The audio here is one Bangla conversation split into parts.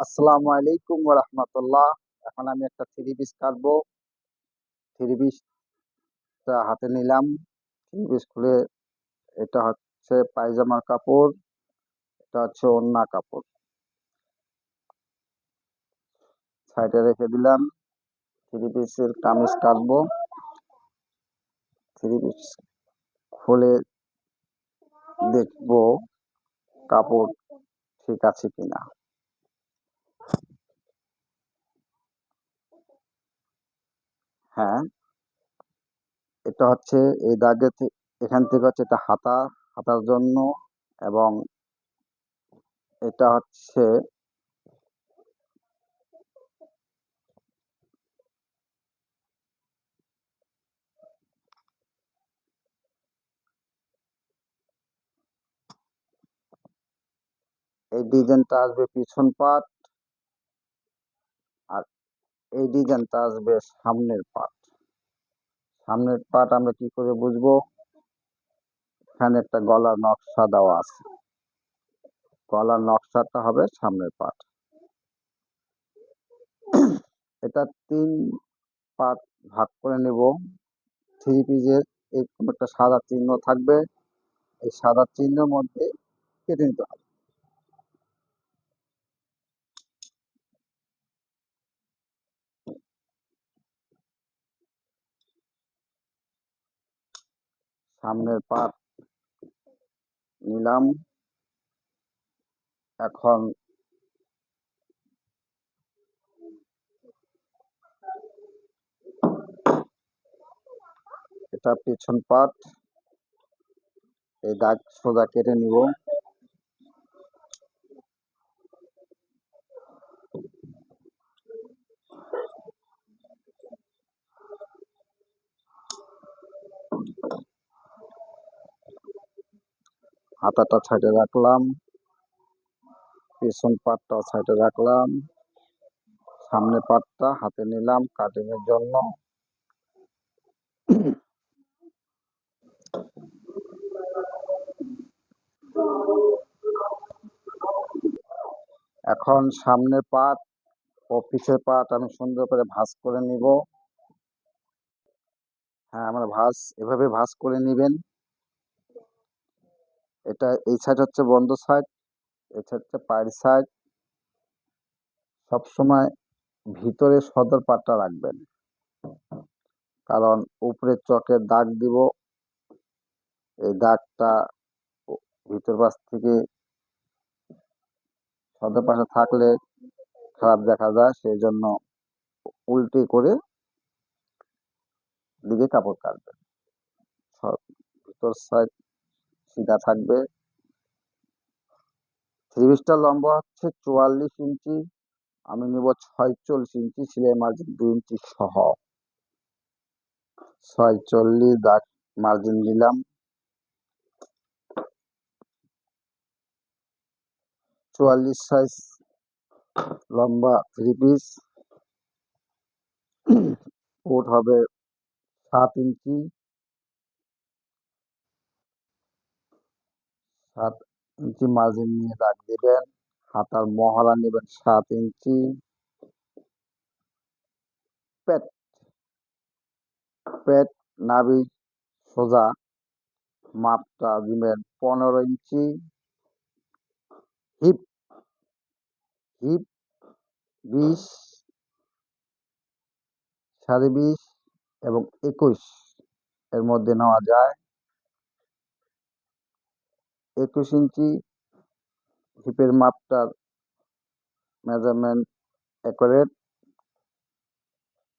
আসসালামু আলাইকুম ওয়া রাহমাতুল্লাহ। এখন আমি একটা থ্রি পিস কাটবো। থ্রি পিসটা হাতে নিলাম। থ্রি পিস খুলে এটা হচ্ছে পায়জামার কাপড়, এটা হচ্ছে ওড়না কাপড়। সাইডে রেখে দিলাম। থ্রি পিসের কামিজ কাটবো। থ্রি পিস খুলে দেখবো কাপড় ঠিক আছে কিনা। হ্যাঁ, এটা হচ্ছে এই দাগে এখান থেকে হচ্ছে এটা হাতার জন্য, এবং এটা হচ্ছে এই ডিজাইনটা আসবে পিছন পাট, আর এই ডিজাইনটা আসবে সামনের পাট। সামনের পাট আমরা কি করে বুঝবো? এখানে একটা গলার নকশা দেওয়া আছে, গলার নকশাটা হবে সামনের পাট। এটা 3 পার্ট ভাগ করে নেব। থ্রি পিসের এরকম একটা সাদা চিহ্ন থাকবে, এই সাদা চিহ্নের মধ্যে কেটে নিতে হবে। সামনের পাট নিলাম। এখন এটা পেছন পাট, এই দাগ সোজা কেটে নিব। হাতাটা সাইডে রাখলাম, পেছন পাটটা সাইডে রাখলাম, সামনের পাটটা হাতে নিলাম কাটিং এর জন্য। এখন সামনের পাট ও পিছের পাট আমি সুন্দর করে ভাঁজ করে নিব। হ্যাঁ, আমরা এভাবে ভাঁজ করে নিবেন। এটা এই সাইড হচ্ছে বন্ধ সাইড, এই সাইড হচ্ছে পায়ের সাইড। সবসময় ভিতরে সদর পাটটা রাখবেন, কারণ উপরে চকের দাগ দিব। এই দাগটা ভিতর পাশ থেকে সদর পাশে থাকলে খারাপ দেখা যায়, সেই জন্য উল্টে করে দিকে কাপড় কাটবেন। ভিতর সাইড সিধা থাকবে। থ্রি পিসটার লম্বা হচ্ছে 44 ইঞ্চি, আমি নিব 46 ইঞ্চি, সেলাই মার্জিন 2 ইঞ্চি সহ। 46 দাগ মার্জিন দিলাম। 44 সাইজ লম্বা থ্রি পিস, কোট হবে 7 ইঞ্চি। 7 ইঞ্চি মার্জিন নিয়ে দাগ দিবেন। হাতার মহড়া নেবেন 7 ইঞ্চি। পেট পেট নাভি সোজা মাপটা দিবেন 15 ইঞ্চি। হিপ হিপ 20, 20.5 এবং 21 এর মধ্যে নেওয়া যায়। 21 ইঞ্চি হিপের মাপটার মেজারমেন্ট অ্যাকুরেট।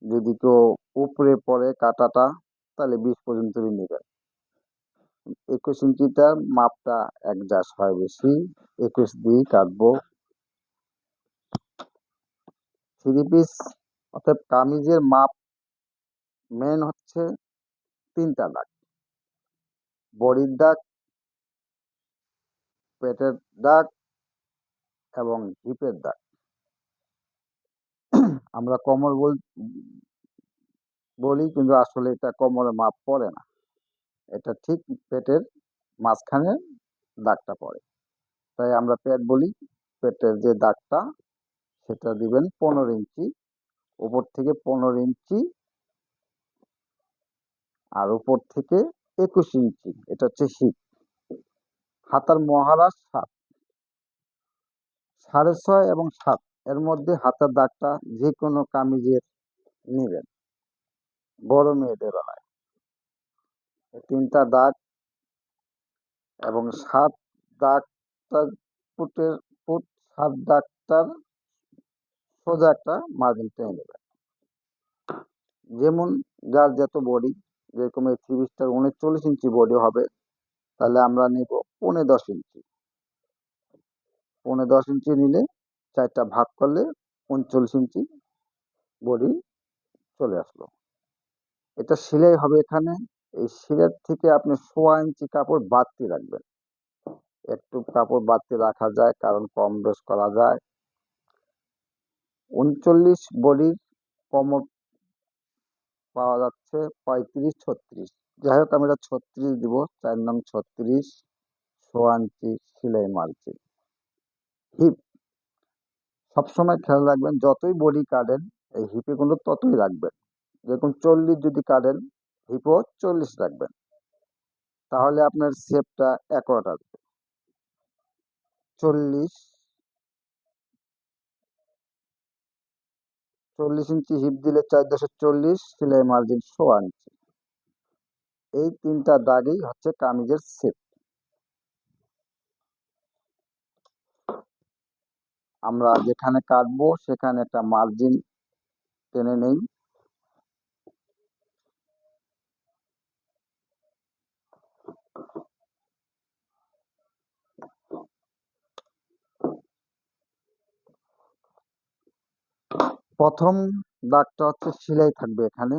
যদি কেউ উপরে পড়ে কাটাটা, তাহলে 20 পর্যন্ত নেবেন। 21 ইঞ্চিটার মাপটা অ্যাডজাস্ট হয় বেশি, 21 দিয়ে কাটবো। থ্রি পিস অর্থাৎ কামিজের মাপ মেন হচ্ছে 3টা দাগ: বডির দাগ, পেটের দাগ এবং হিপের দাগ। আমরা কোমর বলি, কিন্তু আসলে এটা কোমরের মাপ পড়ে না, এটা ঠিক পেটের মাঝখানে দাগটা পড়ে, তাই আমরা পেট বলি। পেটের যে দাগটা সেটা দিবেন 15 ইঞ্চি, উপর থেকে 15 ইঞ্চি, আর উপর থেকে 21 ইঞ্চি। এটা হচ্ছে হিপ। হাতার মহড়া 7, 6.5 এবং 7 এর মধ্যে হাতের দাগটা যে কোনো কামিজের নেবেন, বড় মেয়েদের বেলায়। এই 3টা দাগ এবং 7 দাগটার ফুটের ফুট 7 দাগটার সোজা একটা মার্জিন টেনে নেবেন। যেমন যার যত বডি, যেরকম এই 3 পিসটার 39 ইঞ্চি বডি হবে, তাহলে আমরা নিব 10.5 ইঞ্চি। 10.5 ইঞ্চি নিলে 4টা ভাগ করলে 39 ইঞ্চি বডি চলে আসলো। এটা সেলাই হবে এখানে। এই সেলাইয়ের থেকে আপনি 1.25 ইঞ্চি কাপড় বাড়তি রাখবেন। একটু কাপড় বাড়তি রাখা যায়, কারণ কম বেশ করা যায়। 39 বডির কমর পাওয়া যাচ্ছে 35, 36। যাই হোক, আমি এটা 36 দিব। 4 নং 36, 1.25 ইঞ্চি সেলাই মার্জিন। হিপ সবসময় খেয়াল রাখবেন, যতই বডি কাটেন এই হিপে কিন্তু ততই রাখবেন। যেরকম 40 যদি কাটেন, হিপও 40 রাখবেন, তাহলে আপনার শেপটা অ্যাকুরেট আসবে। 40 ইঞ্চি হিপ দিলে 4.40, সেলাই মার্জিন 1.25 ইঞ্চি। এই 3টা দাগই হচ্ছে কামিজের শেপ। আমরা যেখানে কাটবো সেখানে একটা মার্জিন টেনে নেই। প্রথম দাগটা হচ্ছে সেলাই থাকবে এখানে,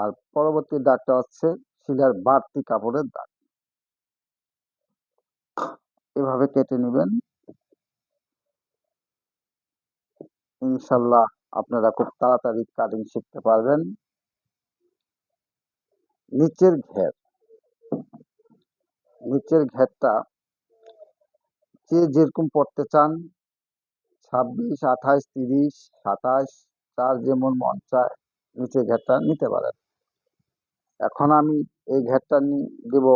আর পরবর্তী দাগটা হচ্ছে সেলাইয়ের বাড়তি কাপড়ের দাগ। এভাবে কেটে নেবেন। ইনশাল্লাহ আপনারা খুব তাড়াতাড়ি কাটিং শিখতে পারবেন। নিচের ঘেরটা যে যেরকম পড়তে চান, 26, 28, 30, 27, যার যেমন মন চায় নিচের ঘেরটা নিতে পারেন। এখন আমি এই ঘেরটা দেব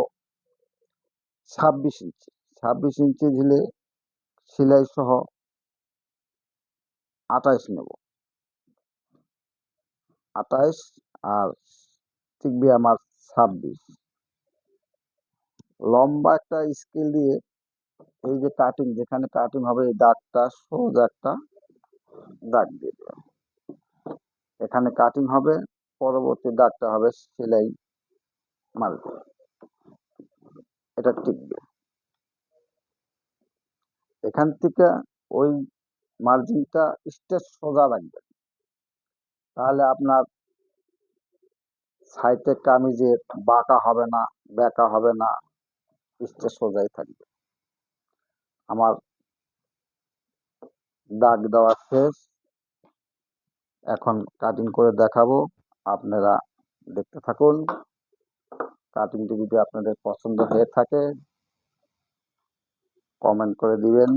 26 ইঞ্চি। 26 ইঞ্চি দিলে সেলাই সহ 28 নেব। 28 আর টিকবে আমার 26। লম্বা একটা স্কেল দিয়ে এই যে কাটিং, যেখানে কাটিং হবে এই দাগটা সোজা একটা দাগ দিয়ে দেবেন। এখানে কাটিং হবে, পরবর্তী দাগটা হবে সেলাই মার্জিন। এটা টিকবে। এখান থেকে ওই মার্জিনটা স্ট্রেট সোজা রাখবেন, তাহলে আপনার সাইডে কামিজের বাঁকা হবে না, বেঁকা হবে না, স্ট্রেট সোজাই থাকবে। আমার দাগ দেওয়া শেষ। এখন কাটিং করে দেখাবো, আপনারা দেখতে থাকুন। কাটিংটি যদি আপনাদের পছন্দ হয়ে থাকে কমেন্ট করে দিবেন,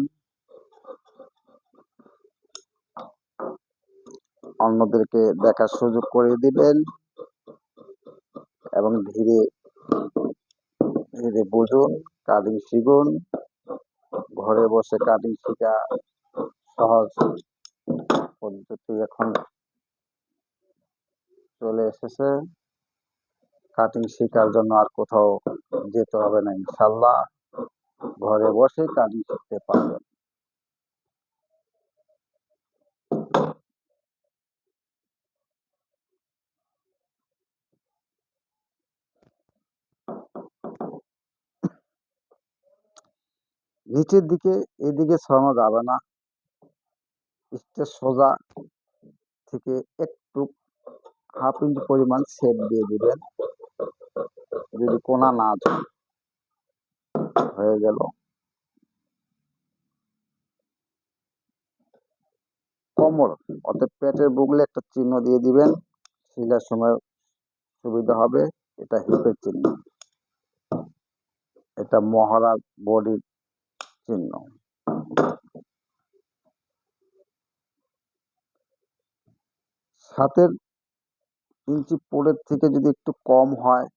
অন্যদেরকে দেখার সুযোগ করে দিবেন, এবং ধীরে ধীরে বুঝুন, কাটিং শিখুন। ঘরে বসে কাটিং শেখা সহজ পদ্ধতি এখন চলে এসেছে। কাটিং শেখার জন্য আর কোথাও যেতে হবে না, ইনশাল্লাহ ঘরে বসে কাটিং শিখতে পারবেন। নিচের দিকে এদিকে সরানো যাবে না, স্ট্রেট সোজা থেকে একটু 1/2 ইঞ্চি পরিমাণ শেপ দিয়ে দিবেন, যদি কোনা না যায়। হয়ে গেল। কোমর অর্থাৎ পেটের বুগলে একটা চিহ্ন দিয়ে দিবেন, সেলাইয়ের সময় সুবিধা হবে। এটা হিপের চিহ্ন, এটা মহড়া বডির চিহ্ন। 7 ইঞ্চি পোলের থেকে যদি একটু কম হয়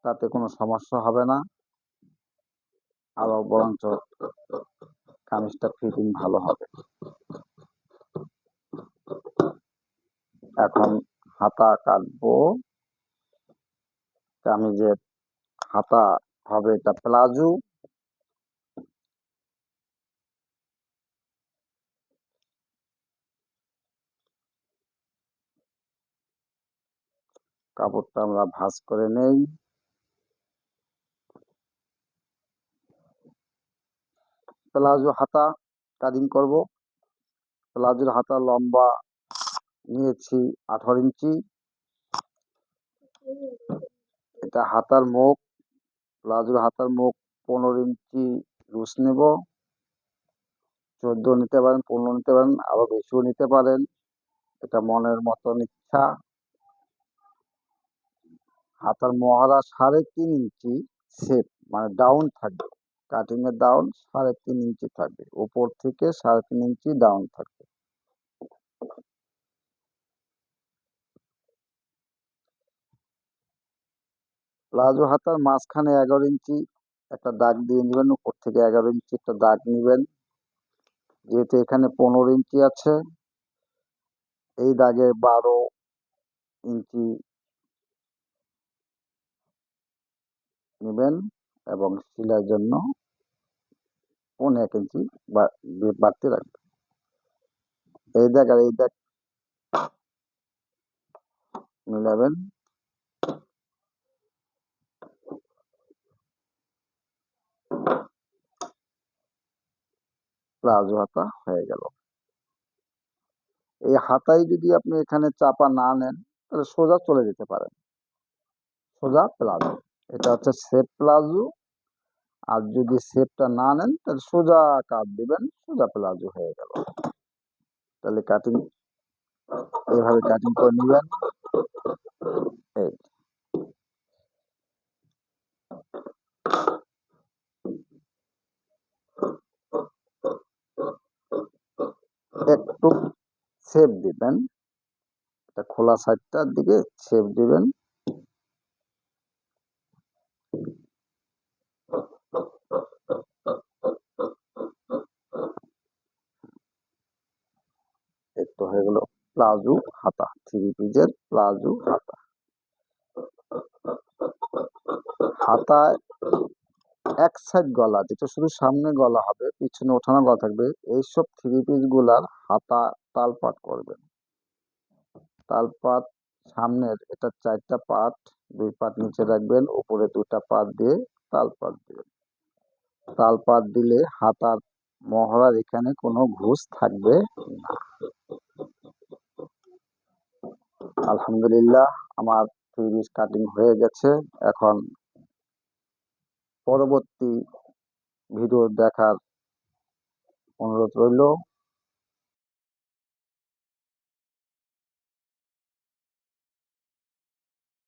তাতে কোনো সমস্যা হবে না, আরো বরঞ্চ কামিজটা ফিটিং ভালো হবে। এখন হাতা কাটবো। কামিজের হাতা হবে এটা প্লাজো। কাপড়টা আমরা ভাঁজ করে নেই। প্লাজো হাতা কাটিং করব। প্লাজোর হাতা লম্বা নিয়েছি 18 ইঞ্চি। এটা হাতার মুখ, প্লাজোর হাতার মুখ 15 ইঞ্চি লুজ নেব। 14 নিতে পারেন, 15 নিতে পারেন, আরো বেশিও নিতে পারেন, এটা মনের মতন ইচ্ছা। হাতার মহড়া 3.5 ইঞ্চি শেপ মানে ডাউন থাকবে। কাটিং এর ডাউন 3.5 ইঞ্চি থাকবে, উপর থেকে 3.5 ইঞ্চি ডাউন থাকবে। প্লাজো হাতার মাঝখানে 11 ইঞ্চি একটা দাগ দিয়ে নেবেন, উপর থেকে 11 ইঞ্চি একটা দাগ নেবেন। যেহেতু এখানে 15 ইঞ্চি আছে, এই দাগে 12 ইঞ্চি নেবেন এবং সেলাইয়ের জন্য 1.5 ইঞ্চি বাড়তি রাখবেন। এই দাগ আর এই দাগ মিলাবেন। প্লাজো হাতা হয়ে গেল। এই হাতায় যদি আপনি এখানে চাপা না নেন তাহলে সোজা চলে যেতে পারেন, সোজা প্লাজো। এটা হচ্ছে শেপ প্লাজো। আর যদি শেপটা না নেন তাহলে সোজা কাট দিবেন, সোজা প্লাজো হয়ে গেল। তাহলে কাটিং এইভাবে কাটিং করে নিবেন। এই একটু শেপ দিবেন, এটা খোলা সাইডটার দিকে শেপ দিবেন। একটু হয়ে গেল প্লাজো হাতা, 3 পিসের প্লাজো হাতা। হাতায় এক সাইড গলা, যেটা শুধু সামনে গলা হবে, পিছনে ওঠানো গলা থাকবে, এইসব 3 পিস গুলার হাতা তালপাট করবেন। তালপাট সামনের এটা 4টা পাট, 2 পাট নিচে রাখবেন, উপরে 2টা পাট দিয়ে তালপাট দিবেন। তালপাট দিলে হাতার মহড়ার এখানে কোনো ঘুষ থাকবে না। আলহামদুলিল্লাহ, আমার 3 পিস কাটিং হয়ে গেছে। এখন পরবর্তী ভিডিও দেখার অনুরোধ রইল।